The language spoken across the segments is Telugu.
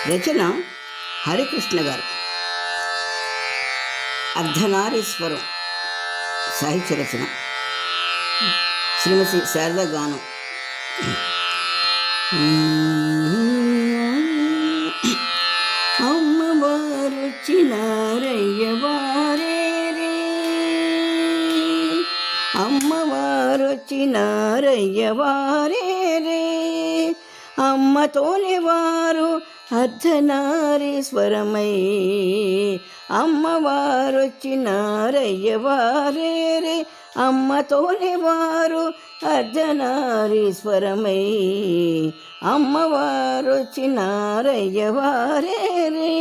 రచన హరికృష్ణ గారు. అర్ధనారీశ్వరం సాహిత్య రచన శ్రీమతి శారద గానం. అమ్మవారు వచ్చినారయ్యవారే రే, అమ్మవారు వచ్చినారయ్యవారే రే, అమ్మతోనే వారు అర్ధనారీశ్వరమై, అమ్మవారు వచ్చినారయ్యవారే రే, అమ్మతోనే వారు అర్ధనారీశ్వరమై, అమ్మవారు వచ్చినారయ్యవారే రే.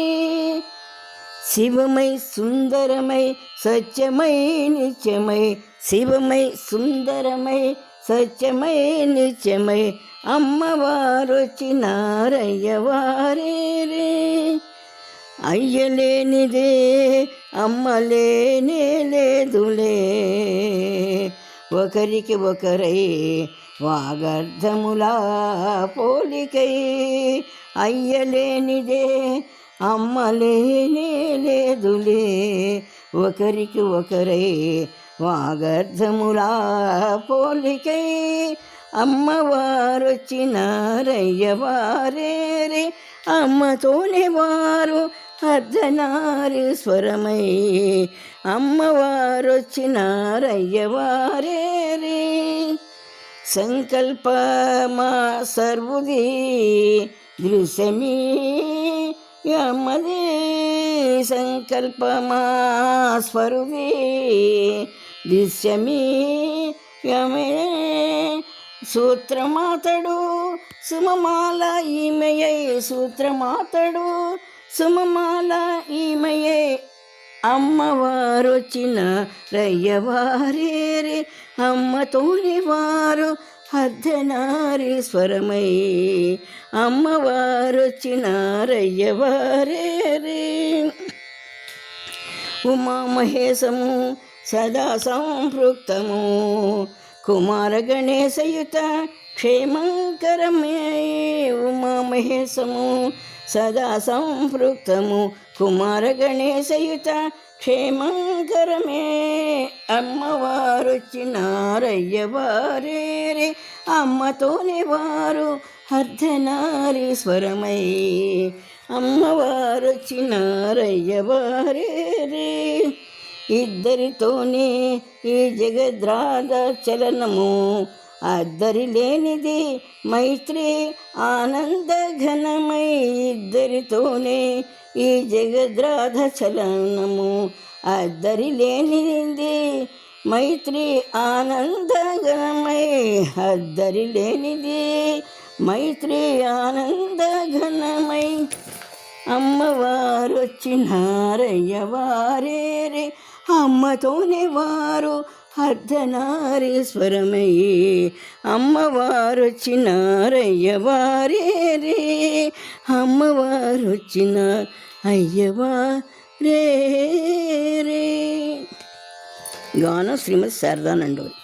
శివమై సుందరమై సత్యమై నిత్యమై, శివమై సుందరమై సత్యమై నిత్యమై, అమ్మవారు వచ్చినారయ్యవారే రే. అయ్యలేనిదే అమ్మలేనే లేదులే, ఒకరికి ఒకరై వాగర్ధములా పోలికై, అయ్యలేనిదే అమ్మలేనే లేదులే, ఒకరికి ఒకరై వాగర్ధములా పోలికై, అమ్మవారు వచ్చినారయ్యవారే రే, అమ్మతోనే వారు అర్ధనారీశ్వరమై, అమ్మవారు వచ్చినారయ్యవారే రే. సంకల్పమా సర్వుది దృశ్యమీ అమ్మది, సంకల్పమా స్వరుది దృశ్యమీ యమే, సూత్రమాతడు సుమమాల ఈమెయై, సూత్రమాతడు సుమమాల ఈమెయై, అమ్మవారు వచ్చినారయ్యవారే రే, అమ్మతోని వారు అర్ధనారీశ్వరమై, అమ్మవారు వచ్చినారయ్యవారే రే. ఉమామహేశము సదా సంపృక్తము, కుమార గణేశయుత క్షేమంకరమే, ఉమామహేశము సదా సంపృక్తము, కుమార గణేశయుత క్షేమంకరమే, అమ్మవారు వచ్చినారయ్యవారే రే, అమ్మతోనే వారు అర్ధనారీశ్వరమై, అమ్మవారు వచ్చినారయ్యవారే రే. ఇద్దరితోనే ఈ జగద్రాధ చలనము, అద్దరి లేనిది మైత్రి ఆనంద ఘనమై, ఇద్దరితోనే ఈ జగద్రాధ చలనము, అద్దరి లేనిది మైత్రి ఆనంద ఘనమై, అద్దరి లేనిది మైత్రి ఆనంద ఘనమై, అమ్మవారు వచ్చినారయ్యవారే రే, అమ్మతోనే వారు అర్ధనారీశ్వరమై, అమ్మవారు వచ్చినారయ్యవారే రే, అమ్మవారు వచ్చిన అయ్యవారే రే. గానం శ్రీమతి శారదా నండూరి.